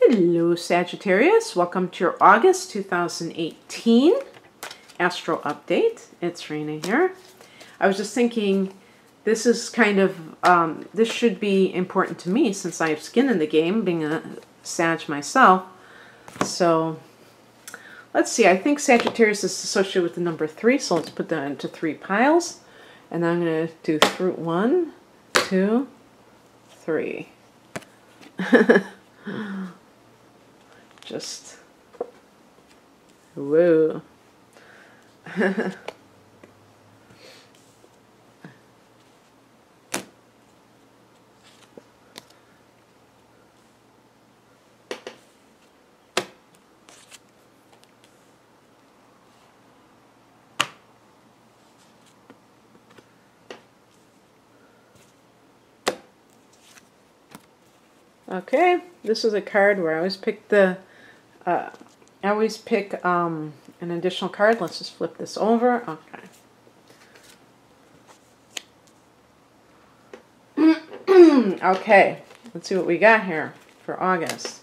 Hello Sagittarius, welcome to your August 2018 Astro Update. It's Rena here. I was just thinking this is kind of, this should be important to me since I have skin in the game, being a Sag myself. So let's see, I think Sagittarius is associated with the number 3, so let's put that into 3 piles. And I'm going to do through 1, 2, 3. Just, whoa. Okay, this is a card where I always pick the, an additional card. Let's just flip this over. Okay. Okay, let's see what we got here for August.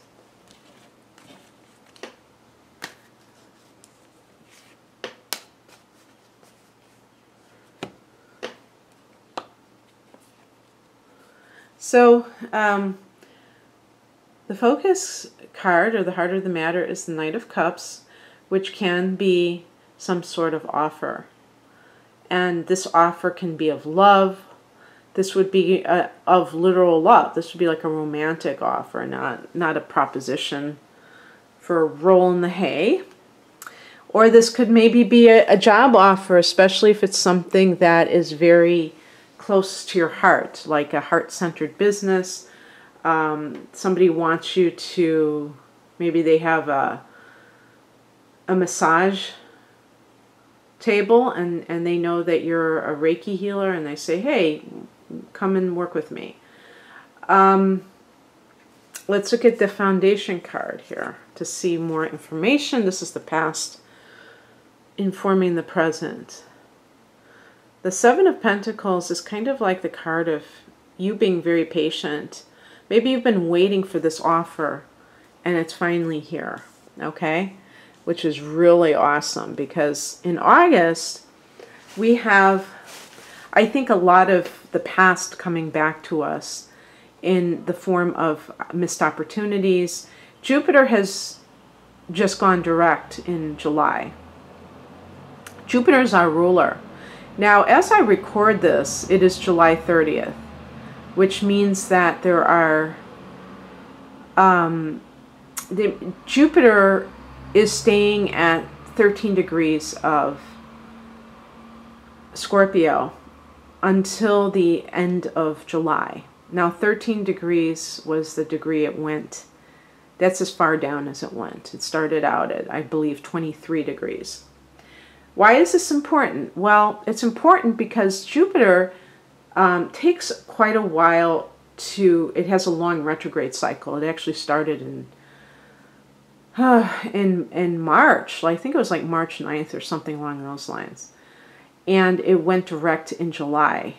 So, the focus card, or the heart of the matter, is the Knight of Cups, which can be some sort of offer. And this offer can be of love. This would be of literal love. This would be like a romantic offer, not a proposition for a roll in the hay. Or this could maybe be a job offer, especially if it's something that is very close to your heart, like a heart-centered business. Somebody wants you to, maybe they have a massage table and they know that you're a Reiki healer and they say, hey, come and work with me. Let's look at the foundation card here to see more information. This is the past informing the present. The Seven of Pentacles is kind of like the card of you being very patient. Maybe you've been waiting for this offer and it's finally here, okay? Which is really awesome because in August, we have, I think, a lot of the past coming back to us in the form of missed opportunities. Jupiter has just gone direct in July. Jupiter is our ruler. Now, as I record this, it is July 30th. Which means that there are, Jupiter is staying at 13 degrees of Scorpio until the end of July. Now 13 degrees was the degree it went. That's as far down as it went. It started out at, I believe, 23 degrees. Why is this important? Well, it's important because Jupiter takes quite a while to, it has a long retrograde cycle. It actually started in March. I think it was like March 9th or something along those lines. And it went direct in July.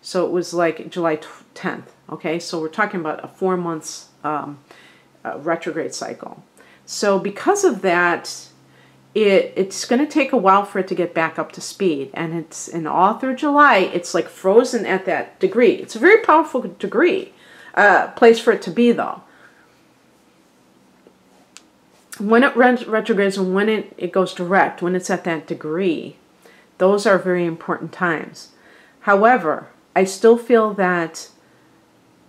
So it was like July 10th. Okay, so we're talking about a 4 months retrograde cycle. So because of that, it's going to take a while for it to get back up to speed. And it's in all through July, it's like frozen at that degree. It's a very powerful degree, place for it to be though. When it retrogrades and when it goes direct, when it's at that degree, those are very important times. However, I still feel that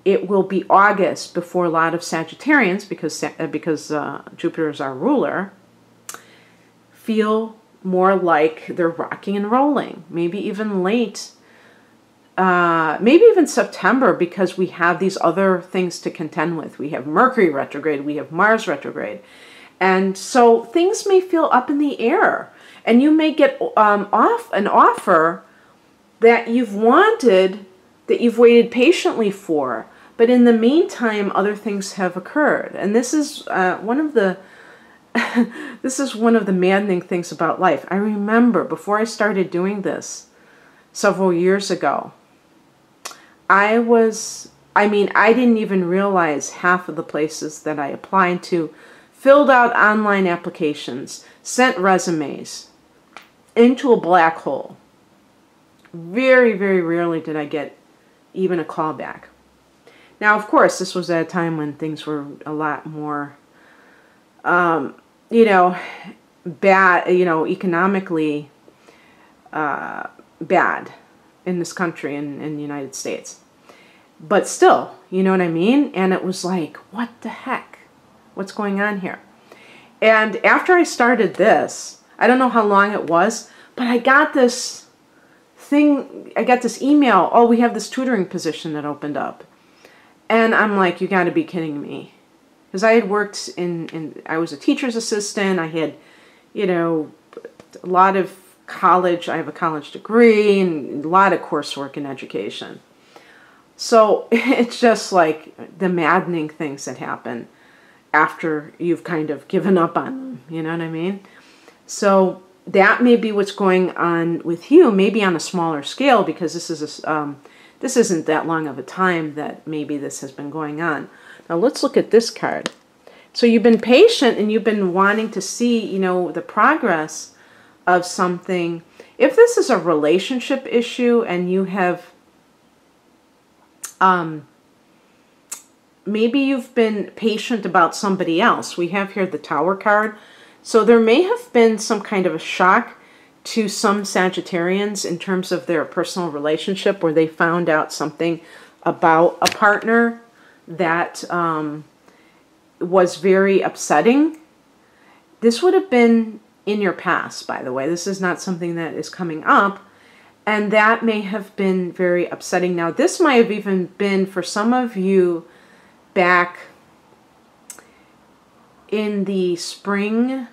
it will be August before a lot of Sagittarians, because Jupiter is our ruler, feel more like they're rocking and rolling. Maybe even late, maybe even September, because we have these other things to contend with. We have Mercury retrograde, we have Mars retrograde. And so things may feel up in the air. And you may get an offer that you've wanted, that you've waited patiently for. But in the meantime, other things have occurred. And this is one of the this is one of the maddening things about life. I remember before I started doing this several years ago, I was I mean, I didn't even realize half of the places that I applied to, filled out online applications, sent resumes into a black hole. Very, very rarely did I get even a call back. Now, of course, this was at a time when things were a lot more, you know, bad, you know, economically bad in this country, in the United States. But still, you know what I mean? And it was like, what the heck? What's going on here? And after I started this, I don't know how long it was, but I got this thing, I got this email, oh, we have this tutoring position that opened up. And I'm like, you got to be kidding me. Because I had worked I was a teacher's assistant, I had, you know, a lot of college, I have a college degree, and a lot of coursework in education. So it's just like the maddening things that happen after you've kind of given up on them, you know what I mean? So that may be what's going on with you, maybe on a smaller scale, because this isn't that long of a time that maybe this has been going on. Now let's look at this card. So you've been patient and you've been wanting to see, you know, the progress of something. If this is a relationship issue and you have, maybe you've been patient about somebody else. We have here the Tower card. So there may have been some kind of a shock to some Sagittarians in terms of their personal relationship, where they found out something about a partner that was very upsetting. This would have been in your past, by the way. This is not something that is coming up. And that may have been very upsetting. Now, this might have even been, for some of you, back in the spring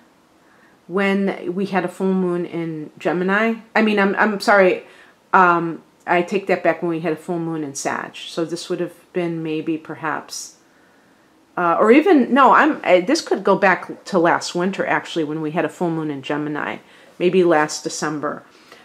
when we had a full moon in Gemini. I mean, I'm sorry. I take that back, when we had a full moon in Sag. So this would have been maybe perhaps, or even, no, this could go back to last winter, actually, when we had a full moon in Gemini, maybe last December.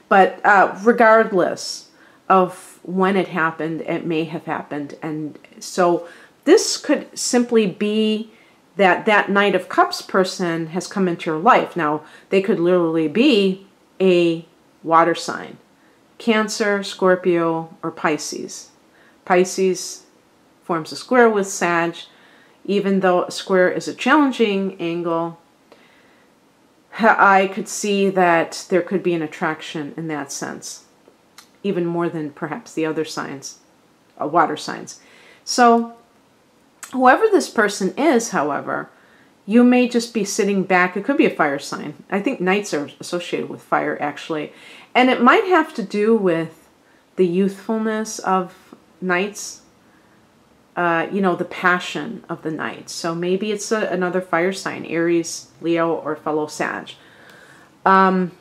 But regardless of when it happened, it may have happened. And so this could simply be that Knight of Cups person has come into your life. Now, they could literally be a water sign. Cancer, Scorpio, or Pisces. Pisces forms a square with Sag. Even though a square is a challenging angle, I could see that there could be an attraction in that sense, even more than perhaps the other signs, water signs. So whoever this person is, however, you may just be sitting back. It could be a fire sign. I think Knights are associated with fire, actually. And it might have to do with the youthfulness of Knights, you know, the passion of the Knights. So maybe it's another fire sign, Aries, Leo, or fellow Sag. The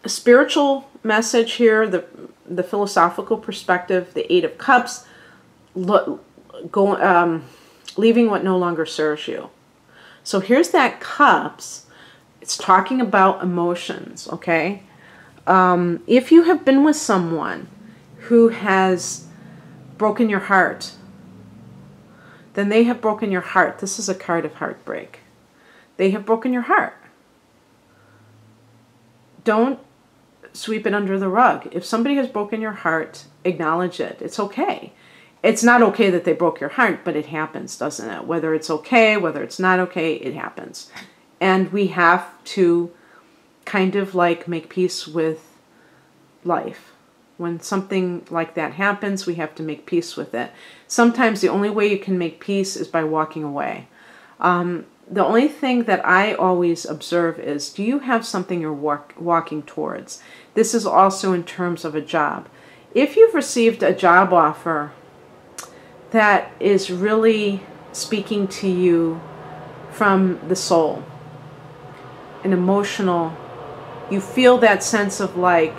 spiritual message here, the philosophical perspective, the Eight of Cups, leaving what no longer serves you. So here's that Cups. It's talking about emotions, okay? If you have been with someone who has broken your heart, then they have broken your heart. This is a card of heartbreak. They have broken your heart. Don't sweep it under the rug. If somebody has broken your heart, acknowledge it. It's okay. It's not okay that they broke your heart, but it happens, doesn't it? Whether it's okay, whether it's not okay, it happens. And we have to kind of like make peace with life. When something like that happens, we have to make peace with it. Sometimes the only way you can make peace is by walking away. The only thing that I always observe is, do you have something you're walking towards? This is also in terms of a job. If you've received a job offer that is really speaking to you from the soul, an emotional, you feel that sense of like,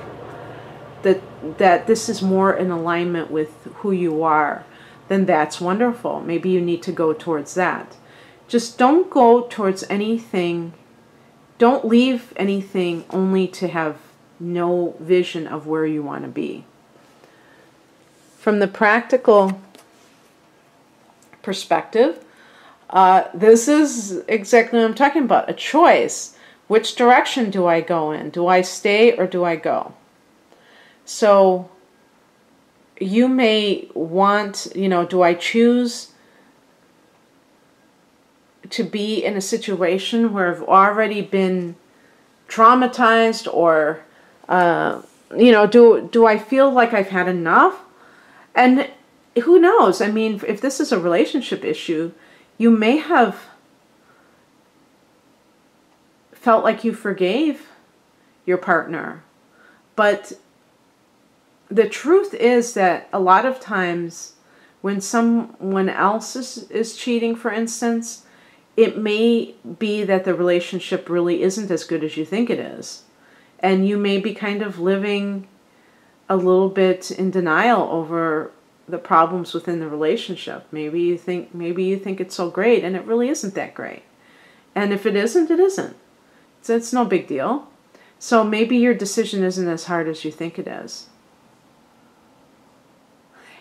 that this is more in alignment with who you are, then that's wonderful. Maybe you need to go towards that. Just don't go towards anything. Don't leave anything only to have no vision of where you want to be. from the practical perspective, this is exactly what I'm talking about, a choice. Which direction do I go in? Do I stay or do I go? So you may want, do I choose to be in a situation where I've already been traumatized, or, do I feel like I've had enough? And who knows? I mean, if this is a relationship issue, you may have felt like you forgave your partner. But the truth is that a lot of times when someone else is cheating, for instance, it may be that the relationship really isn't as good as you think it is. And you may be kind of living a little bit in denial over the problems within the relationship. Maybe you think it's so great, and it really isn't that great. And if it isn't, it isn't. So it's no big deal. So maybe your decision isn't as hard as you think it is.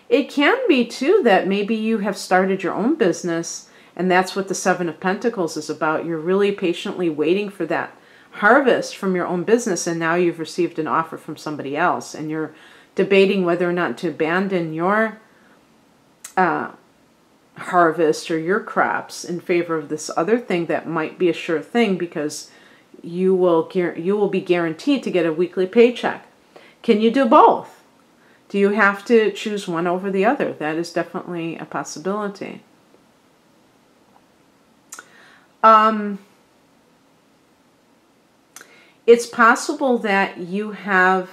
It can be too that maybe you have started your own business, and that's what the Seven of Pentacles is about. You're really patiently waiting for that harvest from your own business, and now you've received an offer from somebody else, and you're debating whether or not to abandon your harvest or your crops in favor of this other thing that might be a sure thing, because you will be guaranteed to get a weekly paycheck. Can you do both? Do you have to choose one over the other? That is definitely a possibility. It's possible that you have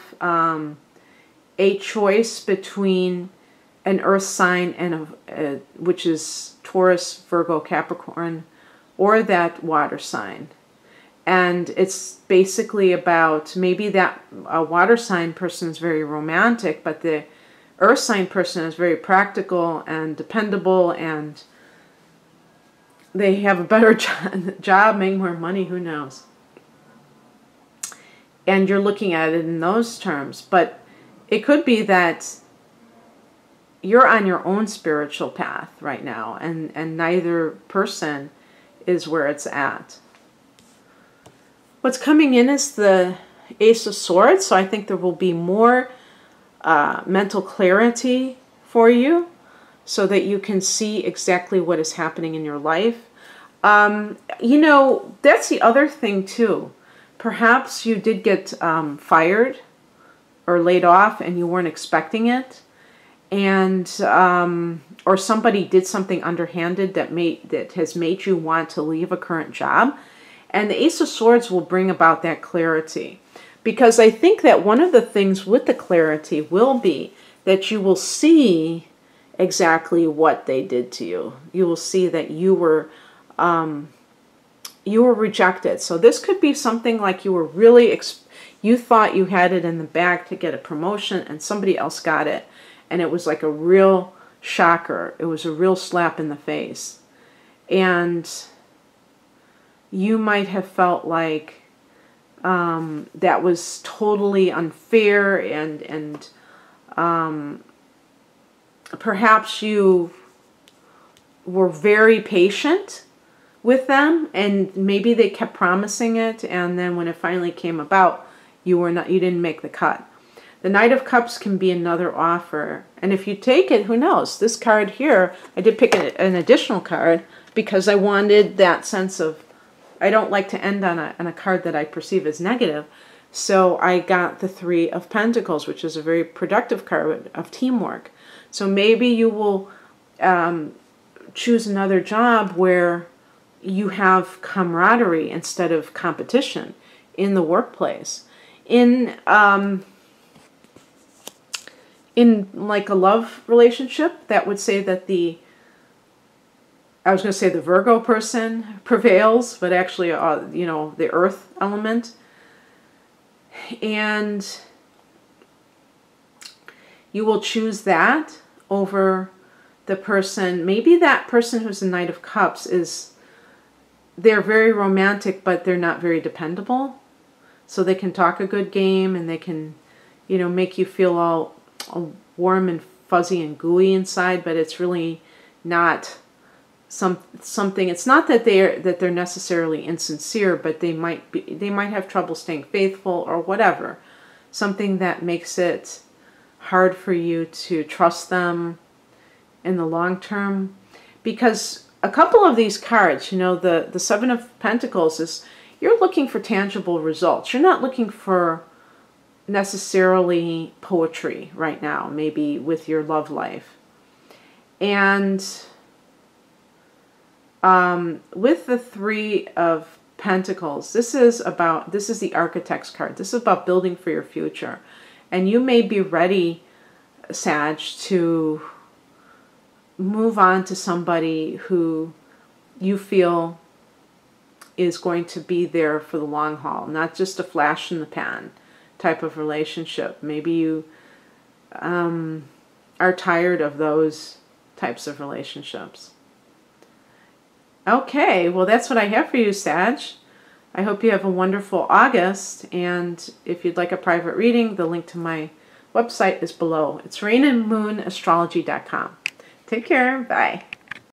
a choice between an earth sign and which is Taurus, Virgo, Capricorn, or that water sign. And it's basically about, maybe that water sign person is very romantic, but the earth sign person is very practical and dependable, and they have a better job, make more money, who knows. And you're looking at it in those terms. But it could be that you're on your own spiritual path right now, and neither person is where it's at. What's coming in is the Ace of Swords, so I think there will be more mental clarity for you so that you can see exactly what is happening in your life. That's the other thing too. Perhaps you did get fired or laid off and you weren't expecting it, and or somebody did something underhanded that has made you want to leave a current job. And the Ace of Swords will bring about that clarity. Because I think that one of the things with the clarity will be that you will see exactly what they did to you. You will see that you were rejected. So this could be something like you were really, you thought you had it in the bag to get a promotion, and somebody else got it. And it was like a real shocker. It was a real slap in the face. And you might have felt like that was totally unfair, and perhaps you were very patient with them, and maybe they kept promising it, and then when it finally came about, you didn't make the cut. The Knight of Cups can be another offer, and if you take it, who knows? This card here, I did pick an additional card because I wanted that sense of, I don't like to end on a card that I perceive as negative. So I got the Three of Pentacles, which is a very productive card of teamwork. So maybe you will choose another job where you have camaraderie instead of competition in the workplace. In like a love relationship, that would say that I was going to say the Virgo person prevails, but actually, the earth element. And you will choose that over the person. Maybe that person who's the Knight of Cups they're very romantic, but they're not very dependable. So they can talk a good game, and they can, make you feel all warm and fuzzy and gooey inside, but it's really not something. It's not that they're necessarily insincere, but they might have trouble staying faithful or whatever. Something that makes it hard for you to trust them in the long term. Because a couple of these cards, you know, the Seven of Pentacles is, you're looking for tangible results. You're not looking for necessarily poetry right now, maybe with your love life. And with the Three of Pentacles, this is the Architect's card. This is about building for your future. And you may be ready, Sag, to move on to somebody who you feel is going to be there for the long haul, not just a flash in the pan type of relationship. Maybe you are tired of those types of relationships. Okay, well, that's what I have for you, Sag. I hope you have a wonderful August, and if you'd like a private reading, the link to my website is below. It's rainandmoonastrology.com. Take care. Bye.